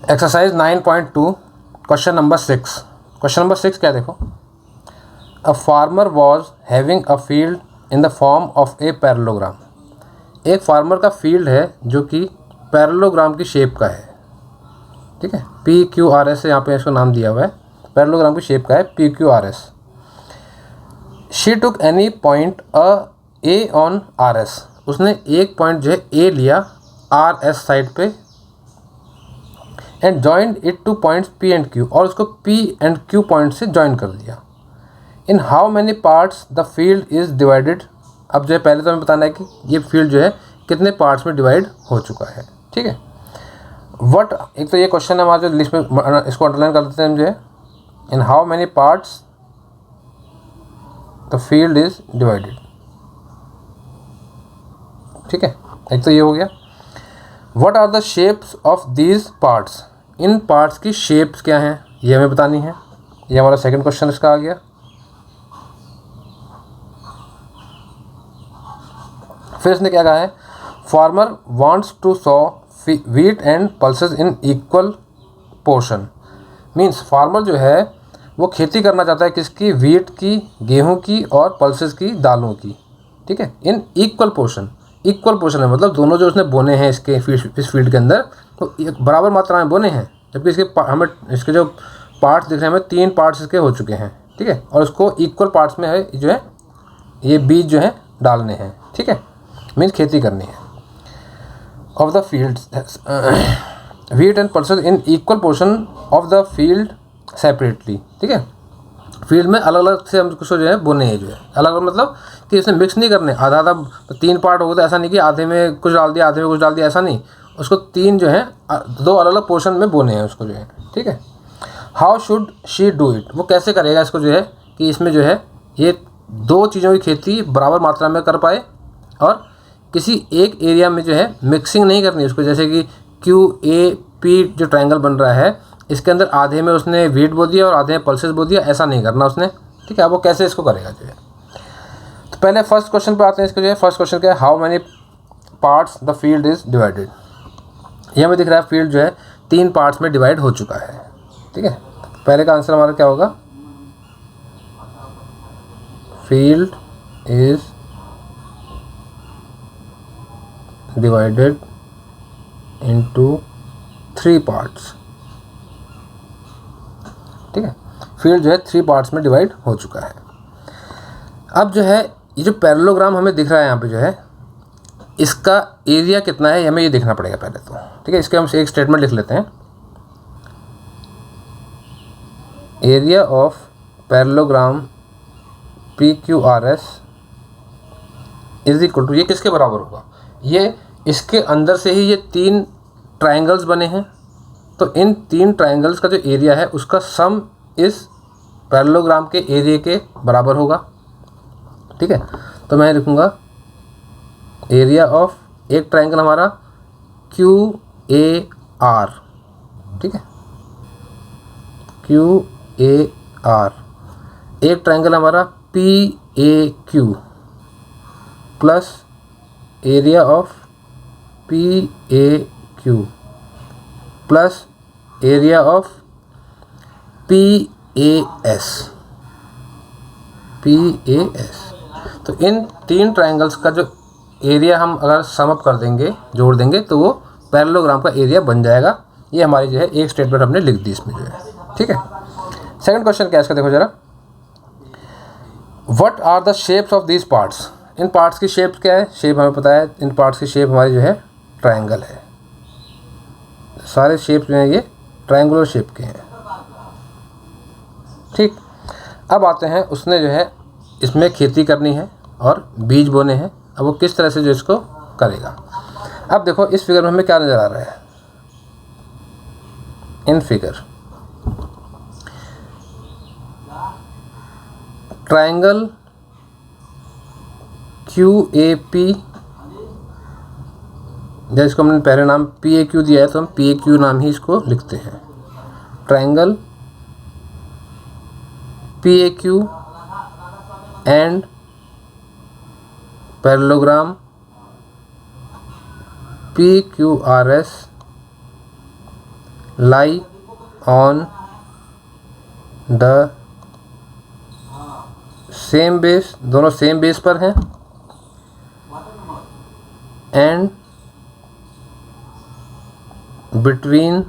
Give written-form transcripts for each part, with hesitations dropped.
Exercise 9.2 question number 6। Question number 6 क्या देखो, a farmer was having a field in the form of a parallelogram. एक farmer का field है जो कि पैरेललोग्राम की शेप का है। ठीक है, PQRS से यहाँ पे इसको नाम दिया हुआ है, पैरेललोग्राम की शेप का है PQRS। She took any point A on RS। उसने एक पॉइंट जो है A लिया RS साइड पे, and joined it two points P and Q, और उसको P एंड Q पॉइंट से जॉइन कर दिया। इन how many parts the field is divided. अब जो है पहले तो हमें बताना है कि ये फील्ड जो है कितने पार्ट्स में डिवाइड हो चुका है। ठीक है, वट, एक तो ये क्वेश्चन है हमारे जो लिस्ट में, इसको अंडरलाइन कर देते हैं हम जो है, in how many parts the field is divided. ठीक है, एक तो ये हो गया। What are the shapes of these parts. इन पार्ट्स की शेप्स क्या हैं ये हमें बतानी है। ये हमारा सेकंड क्वेश्चन इसका आ गया। फिर इसने क्या कहा है, farmer wants to sow wheat and pulses in equal portion. Means farmer जो है वो खेती करना चाहता है किसकी, व्हीट की, गेहूं की और पल्सेस की, दालों की। ठीक है, इन इक्वल पोर्शन। इक्वल पोर्शन है मतलब दोनों जो उसने बोने हैं इसके इस फील्ड के अंदर तो बराबर मात्रा में बोने हैं, जबकि इसके हमें इसके जो पार्ट्स दिख रहे हैं हमें 3 पार्ट्स इसके हो चुके हैं। ठीक है, और उसको इक्वल पार्ट्स में है जो है ये बीज जो है डालने हैं। ठीक है, मीन्स खेती करनी है। Of the field wheat and pulses in equal portion of the field separately. ठीक है, फील्ड में अलग अलग से हम उसको जो है बोने हैं, जो है अलग अलग मतलब कि इसमें मिक्स नहीं करने, आधा आधा 3 पार्ट हो गए तो ऐसा नहीं कि आधे में कुछ डाल दिया आधे में कुछ डाल दिया, ऐसा नहीं, उसको 3 जो है 2 अलग अलग पोर्शन में बोने हैं उसको जो है। ठीक है, how should she do it, वो कैसे करेगा इसको जो है कि इसमें जो है ये 2 चीज़ों की खेती बराबर मात्रा में कर पाए और किसी एक एरिया में जो है मिक्सिंग नहीं करनी उसको, जैसे कि QAP जो ट्रायंगल बन रहा है इसके अंदर आधे में उसने व्हीट बो दिया और आधे में पल्सेस बो दिया, ऐसा नहीं करना उसने। ठीक है, वो कैसे इसको करेगा जो है, तो पहले फर्स्ट क्वेश्चन पे आते हैं। इसको जो है फर्स्ट क्वेश्चन क्या है, how many parts the field is divided. ये हमें दिख रहा है फील्ड जो है 3 पार्ट्स में डिवाइड हो चुका है। ठीक है, पहले का आंसर हमारा क्या होगा, field is divided into 3 parts. ठीक है, फील्ड जो है 3 पार्ट्स में डिवाइड हो चुका है। अब जो है ये जो पैरेललोग्राम हमें दिख रहा है यहाँ पे जो है इसका एरिया कितना है हमें ये देखना पड़ेगा पहले तो। ठीक है, इसके हम एक स्टेटमेंट लिख लेते हैं, area of parallelogram PQRS is equal to, ये किसके बराबर होगा, ये इसके अंदर से ही ये 3 ट्रायंगल्स बने हैं तो इन 3 ट्रायंगल्स का जो एरिया है उसका सम इस पैरेललोग्राम के एरिया के बराबर होगा। ठीक है, तो मैं लिखूँगा एरिया ऑफ एक ट्रायंगल हमारा QAR। ठीक है, QAR, एक ट्रायंगल हमारा PAQ plus area of PAQ plus area of PAS। तो इन 3 ट्रायंगल्स का जो एरिया हम अगर सम अप कर देंगे, जोड़ देंगे, तो वो पैरेललोग्राम का एरिया बन जाएगा। ये हमारी जो है एक स्टेटमेंट हमने लिख दी इसमें जो है। ठीक है, सेकंड क्वेश्चन क्या है इसका देखो जरा, what are the shapes of these parts. इन पार्ट्स की शेप क्या है, शेप हमें पता है, इन पार्ट्स की शेप हमारी जो है ट्रायंगल है। सारे शेप जो हैं ये ट्रायंगुलर शेप के हैं। ठीक, अब आते हैं उसने जो है इसमें खेती करनी है और बीज बोने हैं, अब वो किस तरह से जो इसको करेगा। अब देखो इस फिगर में हमें क्या नज़र आ रहा है, इन फिगर ट्रायंगल QAP, जैसे इसको हमने पहले नाम PAQ दिया है तो हम PAQ नाम ही इसको लिखते हैं। Triangle PAQ and parallelogram PQRS lie on the same base, दोनों सेम बेस पर हैं, and between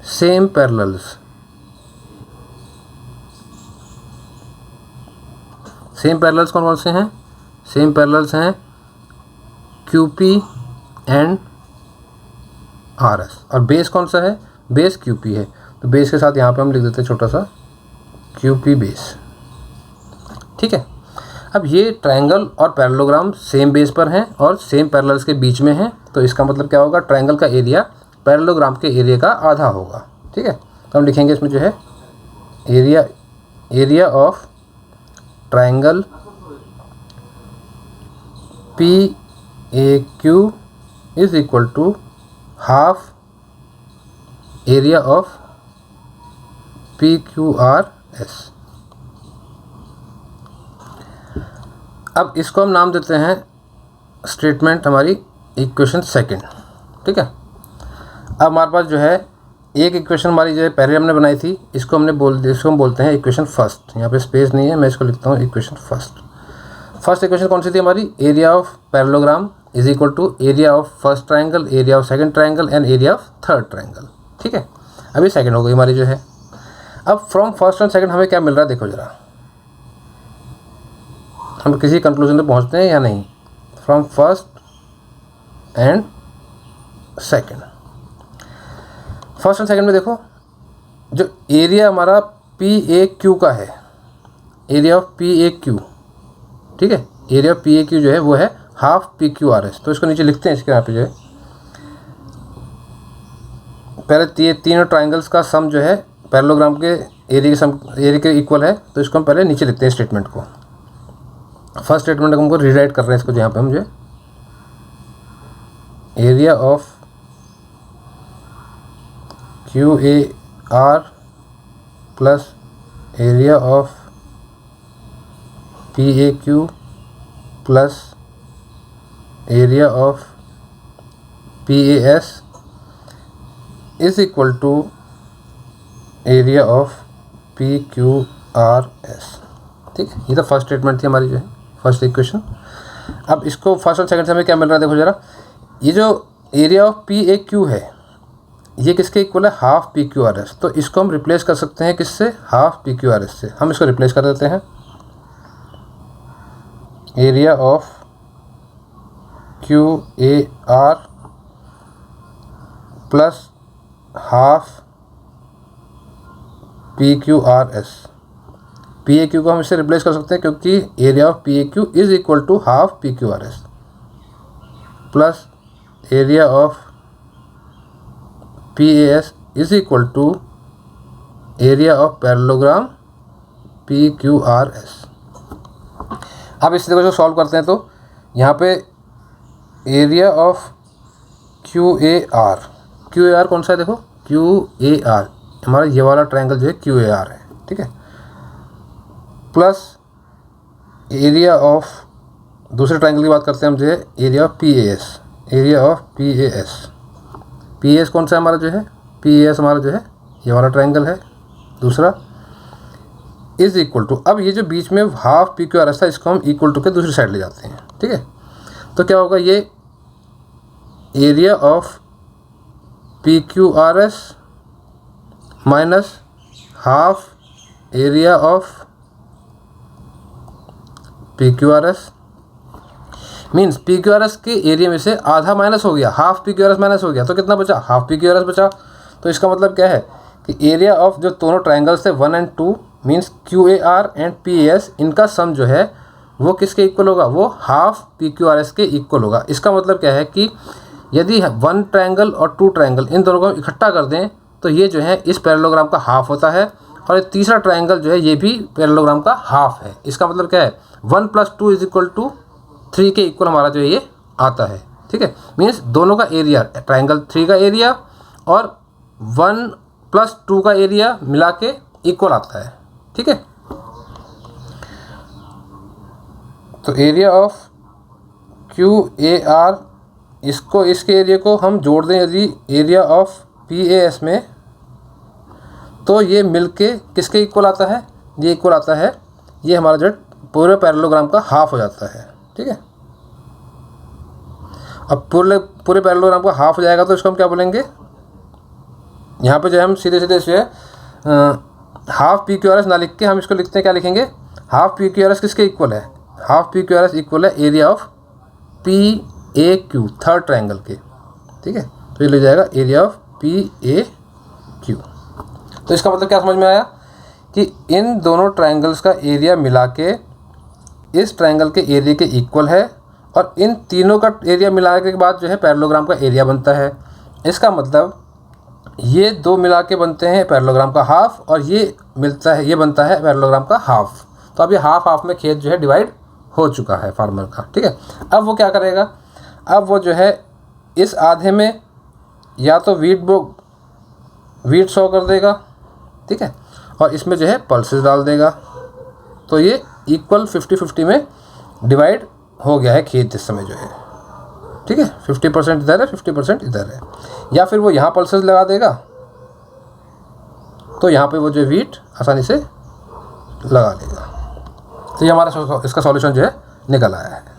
same parallels, same parallels कौन कौन से हैं? सेम पैरेलल्स हैं QP एंड RS, और बेस कौन सा है? बेस QP है, तो बेस के साथ यहाँ पे हम लिख देते हैं छोटा सा QP बेस। ठीक है, अब ये ट्रायंगल और पैरेललोग्राम सेम बेस पर हैं और सेम पैरेलल्स के बीच में हैं, तो इसका मतलब क्या होगा? ट्रायंगल का एरिया पैरेललोग्राम के एरिया का आधा होगा। ठीक है, तो हम लिखेंगे इसमें जो है area of triangle PAQ is equal to half area of PQRS। अब इसको हम नाम देते हैं स्टेटमेंट हमारी इक्वेशन सेकंड। ठीक है, अब हमारे पास जो है एक इक्वेशन हमारी जो है पहले हमने बनाई थी, इसको हम बोलते हैं इक्वेशन फर्स्ट। यहाँ पे स्पेस नहीं है, मैं इसको लिखता हूँ इक्वेशन फर्स्ट। फर्स्ट इक्वेशन कौन सी थी हमारी? Area of parallelogram is equal to area of first triangle, area of second triangle and area of third triangle. ठीक है, अभी सेकंड हो गई हमारी जो है। अब फ्रॉम फर्स्ट एंड सेकंड हमें क्या मिल रहा है? देखो जरा, हम किसी कंक्लूजन पे पहुंचते हैं या नहीं? From first and second, first and second में देखो जो एरिया हमारा PAQ का है, एरिया ऑफ PAQ, ठीक है, एरिया ऑफ PAQ जो है वो है हाफ PQRS। तो इसको नीचे लिखते हैं, इसके यहाँ पे जो है पहले तीनों ट्राइंगल्स का सम जो है पैरेललोग्राम के एरिया के इक्वल है, तो इसको हम पहले नीचे लिखते हैं स्टेटमेंट को। फर्स्ट स्टेटमेंट को हमको रीराइट कर रहे हैं इसको, जहाँ पे हम जो area of QAR plus area of PAQ plus area of PAS is equal to area of PQRS। ठीक है, ये तो फर्स्ट स्टेटमेंट थी हमारी जो है फर्स्ट इक्वेशन। अब इसको फर्स्ट और सेकंड से हमें क्या मिल रहा है? देखो जरा, ये जो एरिया ऑफ PAQ है ये किसके इक्वल है? Half PQRS। तो इसको हम रिप्लेस कर सकते हैं किससे? हाफ PQRS से। हम इसको रिप्लेस कर देते हैं, area of QAR plus half PQRS। PAQ को हम इससे रिप्लेस कर सकते हैं क्योंकि area of PAQ is equal to half PQRS plus area of PAS is equal to area of parallelogram PQRS। अब इस तरह से सॉल्व करते हैं तो यहाँ पे एरिया ऑफ QAR कौन सा है? देखो QAR हमारा ये वाला ट्रायंगल जो है QAR है। ठीक है, प्लस एरिया ऑफ दूसरे ट्रायंगल की बात करते हैं हम जो है एरिया ऑफ PAS कौन सा है हमारा जो है? PAS हमारा जो है ये वाला ट्रायंगल है दूसरा, इज इक्वल टू, अब ये जो बीच में हाफ PQRS था इसको हम इक्वल टू के दूसरी साइड ले जाते हैं। ठीक है, तो क्या होगा? ये area of PQRS minus half area of PQRS means PQRS के एरिया में से आधा माइनस हो गया, हाफ PQRS माइनस हो गया, तो कितना बचा? हाफ PQRS बचा। तो इसका मतलब क्या है कि एरिया ऑफ जो दोनों ट्रायंगल्स थे 1 और 2 मीन्स QAR एंड PAS, इनका सम जो है वो किसके इक्वल होगा? वो हाफ PQRS के इक्वल होगा। इसका मतलब क्या है कि यदि 1 ट्रायंगल और 2 ट्रायंगल इन दोनों को इकट्ठा कर दें तो ये जो है इस पैरेललोग्राम का हाफ होता है, और ये तीसरा ट्रायंगल जो है ये भी पैरेललोग्राम का हाफ है। इसका मतलब क्या है? 1 + 2 = 3 के इक्वल हमारा जो है ये आता है। ठीक है, मीन्स दोनों का एरिया, ट्रायंगल 3 का एरिया और 1 + 2 का एरिया मिला के इक्वल आता है। ठीक है, तो एरिया ऑफ QAR इसके एरिया को हम जोड़ दें यदि एरिया ऑफ PAS में, तो ये मिलके किसके इक्वल आता है, ये इक्वल आता है, ये हमारा जो पूरे पैरेललोग्राम का हाफ हो जाता है। ठीक है, अब पूरे पैरेललोग्राम का हाफ हो जाएगा तो इसको हम क्या बोलेंगे, यहाँ पे जो है हम सीधे सीधे इसे हाफ PQRS ना लिख के हम इसको लिखते हैं, क्या लिखेंगे, हाफ PQRS किसके इक्वल है, हाफ PQRS इक्वल है area of PAQ third triangle के। ठीक है, तो ये ले जाएगा एरिया ऑफ PAQ। तो इसका मतलब क्या समझ में आया कि इन दोनों ट्रायंगल्स का एरिया मिला के इस ट्रायंगल के एरिया के इक्वल है, और इन तीनों का एरिया मिलाने के बाद जो है पैरेललोग्राम का एरिया बनता है। इसका मतलब ये दो मिला के बनते हैं पैरेललोग्राम का हाफ, और ये मिलता है, ये बनता है पैरेललोग्राम का हाफ। तो अब ये हाफ हाफ में खेत जो है डिवाइड हो चुका है फार्मर का। ठीक है, अब वो क्या करेगा, अब वो जो है इस आधे में या तो वीट शो कर देगा, ठीक है, और इसमें जो है पल्सेस डाल देगा। तो ये इक्वल 50-50 में डिवाइड हो गया है खेत इस समय जो है। ठीक है, 50% इधर है, 50% इधर है। या फिर वो यहाँ पल्सेस लगा देगा, तो यहाँ पे वो जो वीट आसानी से लगा लेगा। तो ये हमारा इसका सॉल्यूशन जो है निकल आया है।